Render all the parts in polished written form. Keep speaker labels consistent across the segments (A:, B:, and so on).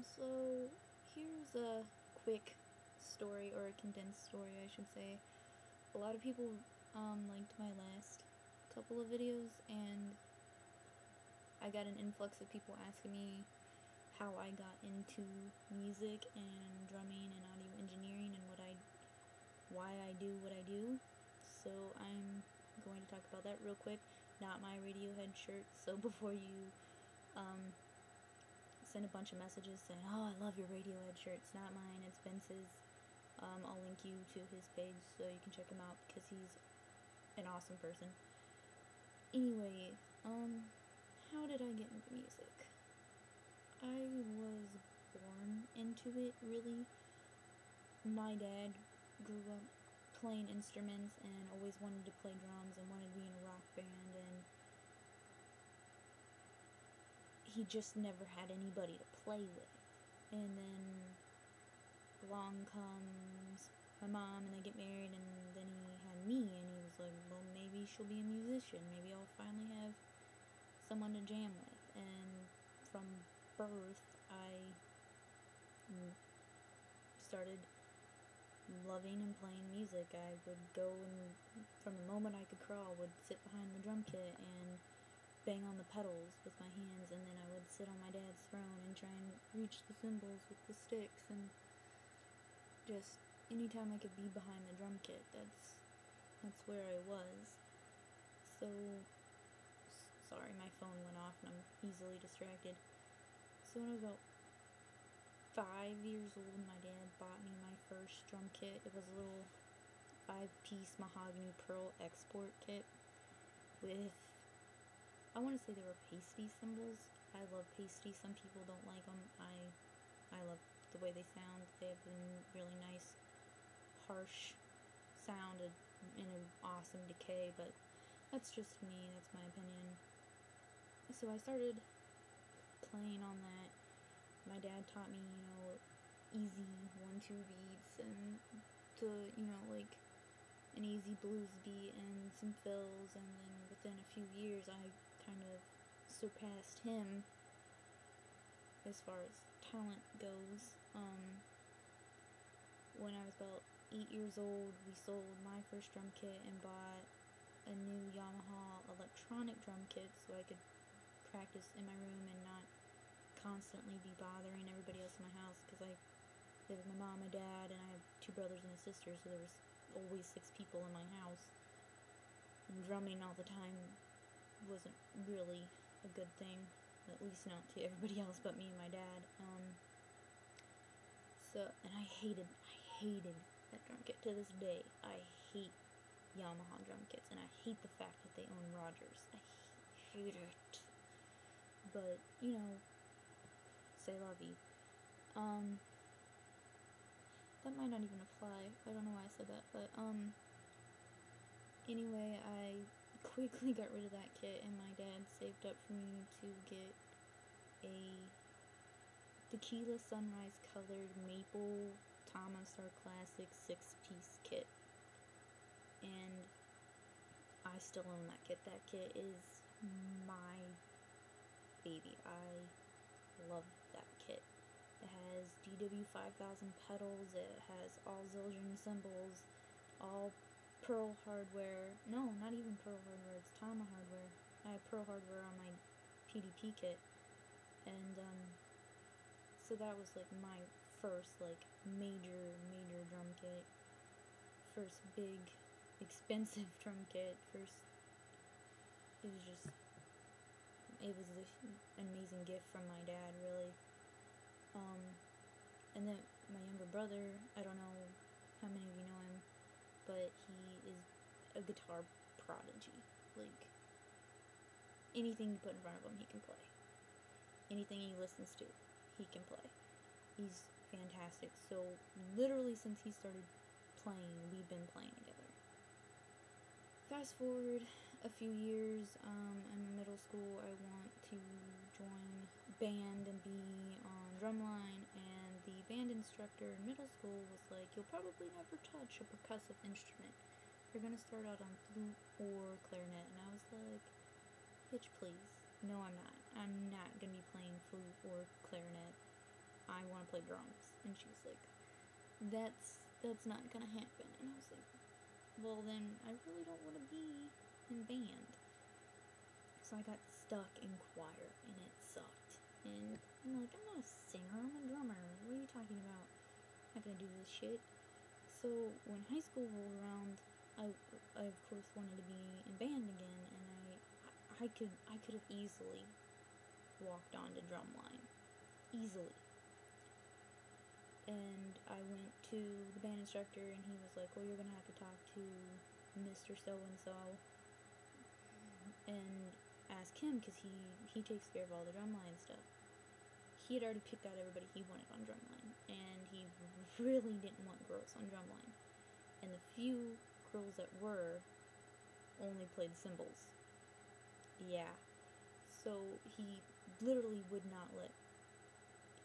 A: So here's a quick story, or a condensed story, I should say. A lot of people, liked my last couple of videos, and I got an influx of people asking me how I got into music and drumming and audio engineering and why I do what I do. So I'm going to talk about that real quick. Not my Radiohead shirt, so before you, send a bunch of messages saying, "Oh, I love your Radiohead shirt," it's not mine, it's Vince's. I'll link you to his page so you can check him out because he's an awesome person. Anyway, how did I get into music? I was born into it, really. My dad grew up playing instruments and always wanted to play drums and wanted to be in a rock band, and he just never had anybody to play with. And then along comes my mom, and they get married, and then he had me, and he was like, well, maybe she'll be a musician, maybe I'll finally have someone to jam with. And from birth, I started loving and playing music. I would go, and from the moment I could crawl, would sit behind the drum kit and bang on the pedals with my hands, and then I would sit on my dad's throne and try and reach the cymbals with the sticks, and just anytime I could be behind the drum kit, that's where I was. So, sorry, my phone went off and I'm easily distracted. So when I was about 5 years old, my dad bought me my first drum kit. It was a little 5-piece mahogany pearl export kit with, I want to say they were pasty cymbals. I love pasty. Some people don't like them. I love the way they sound. They have a really nice, harsh sound and an awesome decay, but that's just me. That's my opinion. So I started playing on that. My dad taught me, easy 1-2 beats and to, like an easy blues beat and some fills, and then within a few years I kind of surpassed him as far as talent goes. When I was about 8 years old, we sold my first drum kit and bought a new Yamaha electronic drum kit so I could practice in my room and not constantly be bothering everybody else in my house, because I live with my mom, my dad, and I have 2 brothers and a sister, so there was always 6 people in my house. And drumming all the time wasn't really a good thing, at least not to everybody else but me and my dad. And I hated that drum kit to this day. I hate Yamaha drum kits, and I hate the fact that they own Rogers. I hate it. But, say la vie. That might not even apply. I don't know why I said that, but, anyway, I quickly got rid of that kit, and my dad saved up for me to get a Tequila Sunrise colored maple Thomastar Classic 6-piece kit. And I still own that kit. That kit is my baby. I love that kit. It has DW5000 pedals, it has all Zildjian cymbals, all Pearl hardware. No, not even Pearl hardware, it's Tama hardware. I have Pearl hardware on my PDP kit. And, so that was, like, my first, like, major drum kit. First big, expensive drum kit. It was an amazing gift from my dad, really. And then my younger brother, I don't know how many of you know him, but he is a guitar prodigy. Like, anything you put in front of him, he can play. Anything he listens to, he can play. He's fantastic. So, literally since he started playing, we've been playing together. Fast forward a few years, in middle school, I want to join band and be on drumline, and the band instructor in middle school was like, you'll probably never touch a percussive instrument. You're gonna start out on flute or clarinet. And I was like, bitch, please. No, I'm not. I'm not gonna be playing flute or clarinet. I want to play drums. And she was like, that's not gonna happen. And I was like, well then, I really don't want to be in band. So I got stuck in choir, and it sucked. And I'm like, I'm not a singer, I'm a drummer. What are you talking about? I'm not gonna do this shit. So when high school rolled around, I of course wanted to be in band again, and I could have easily walked onto drumline, easily. And I went to the band instructor, and he was like, well, you're gonna have to talk to Mr. So-and-so and ask him, because he takes care of all the drumline stuff. He had already picked out everybody he wanted on drumline, and he really didn't want girls on drumline. And the few girls that were only played cymbals. Yeah. So he literally would not let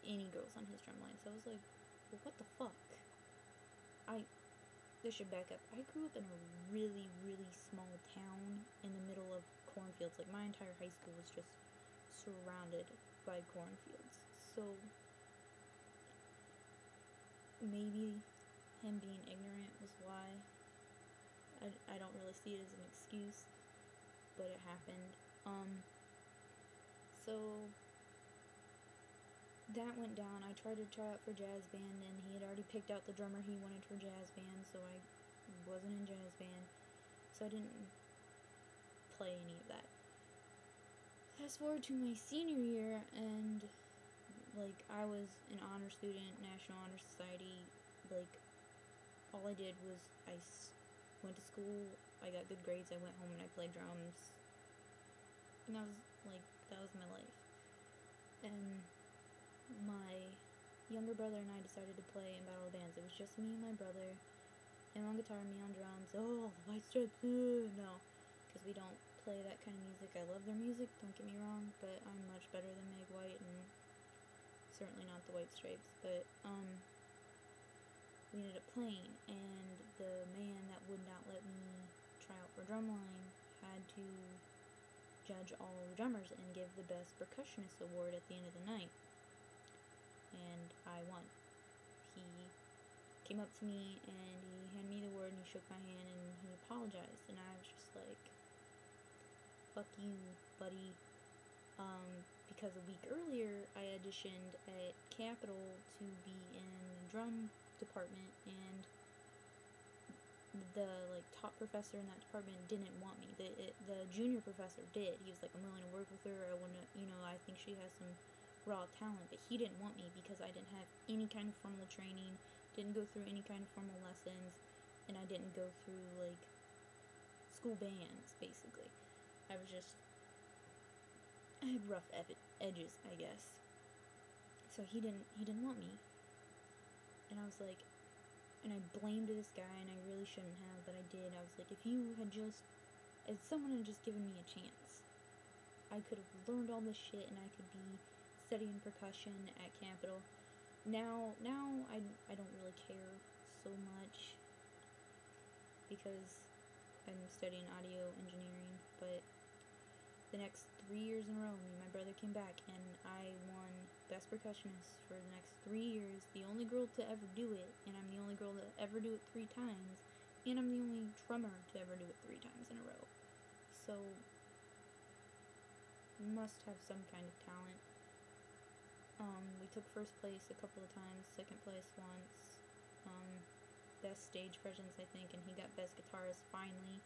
A: any girls on his drumline. So I was like, well, what the fuck? This should back up. I grew up in a really, really small town in the middle of cornfields. Like, my entire high school was just surrounded by cornfields. So maybe him being ignorant was why. I don't really see it as an excuse, but it happened. So that went down. I tried to try out for jazz band, and he had already picked out the drummer he wanted for jazz band, so I wasn't in jazz band. So I didn't play any of that. Fast forward to my senior year, and like, I was an honor student, National Honor Society. Like, all I did was went to school, I got good grades, I went home and I played drums, and that was my life. And my younger brother and I decided to play in battle bands. It was just me and my brother, him on guitar, me on drums. Oh, the White Stripes, no, because we don't play that kind of music. I love their music, don't get me wrong, but I'm much better than Meg White, and certainly not the White Stripes. But we ended up playing, and the man that would not let me try out for drumline had to judge all the drummers and give the best percussionist award at the end of the night, and I won. He came up to me and he handed me the award, and he shook my hand and he apologized, and I was just like, fuck you, buddy. Because a week earlier I auditioned at Capitol to be in the drum department, and the top professor in that department didn't want me. The junior professor did. He was like, I'm willing to work with her. I want to, I think she has some raw talent, but he didn't want me because I didn't have any kind of formal training, didn't go through any kind of formal lessons, and I didn't go through like school bands. Basically, I had rough edges, I guess. So he didn't want me, and I was like, and I blamed this guy, and I really shouldn't have, but I did. I was like, if someone had just given me a chance, I could have learned all this shit, and I could be studying percussion at Capitol. Now I don't really care so much, because I'm studying audio engineering, but the next 3 years in a row, me and my brother came back, and I won Best Percussionist for the next 3 years, the only girl to ever do it, and I'm the only girl to ever do it 3 times, and I'm the only drummer to ever do it 3 times in a row. So, must have some kind of talent. We took first place a couple of times, second place once, best stage presence, I think, and he got best guitarist finally.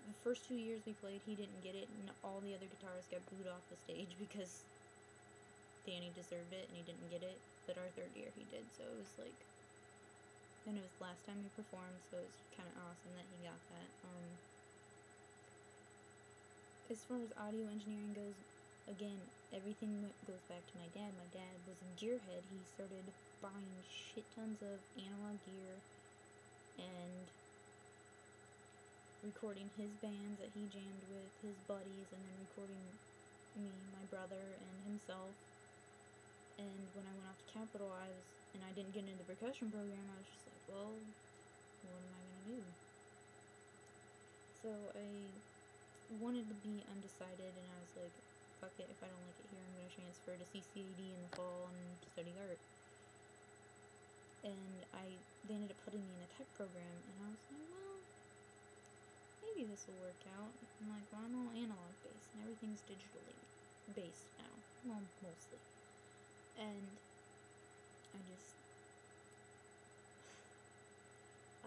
A: The first 2 years we played, he didn't get it, and all the other guitarists got booed off the stage because Danny deserved it and he didn't get it, but our 3rd year he did, so it was like, and it was the last time we performed, so it was kind of awesome that he got that. As far as audio engineering goes, again, everything goes back to my dad. My dad was a gearhead. He started buying shit tons of analog gear and recording his bands that he jammed with, his buddies, and then recording me, my brother, and himself. And when I went off to Capitol, I didn't get into the percussion program, I was just like, well, what am I gonna do? So I wanted to be undecided, and I was like, fuck it, if I don't like it here, I'm gonna transfer to CCAD in the fall and study art. and they ended up putting me in a tech program, and I was like, well, maybe this will work out. I'm like, well, I'm all analog based, and everything's digitally based now, well, mostly, and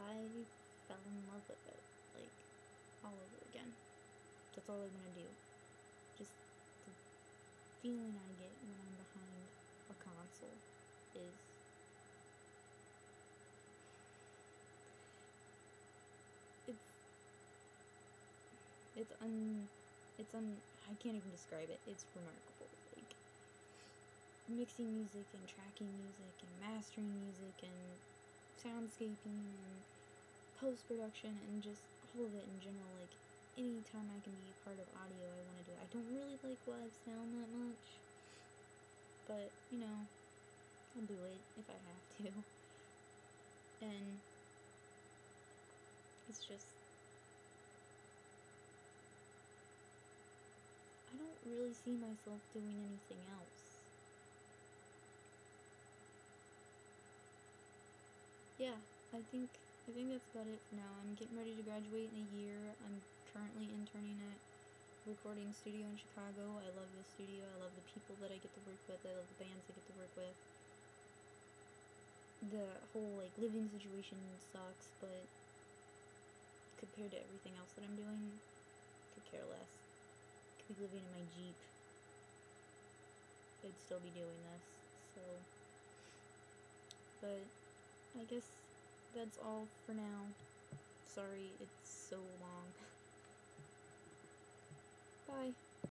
A: I fell in love with it, like, all over again. That's all I want to do. Just the feeling I get when I'm behind a console is it's I can't even describe it. It's remarkable. Like, mixing music and tracking music and mastering music and soundscaping and post-production and just all of it in general. Like, anytime I can be a part of audio, I want to do it. I don't really like live sound that much, but, you know, I'll do it if I have to. And it's just, I don't really see myself doing anything else. Yeah, I think that's about it for now. I'm getting ready to graduate in a year. I'm currently interning at a recording studio in Chicago. I love this studio. I love the people that I get to work with. I love the bands I get to work with. The whole, like, living situation sucks, but compared to everything else that I'm doing, could care less. Could be living in my Jeep. I'd still be doing this. So, but I guess that's all for now. Sorry it's so long. Bye.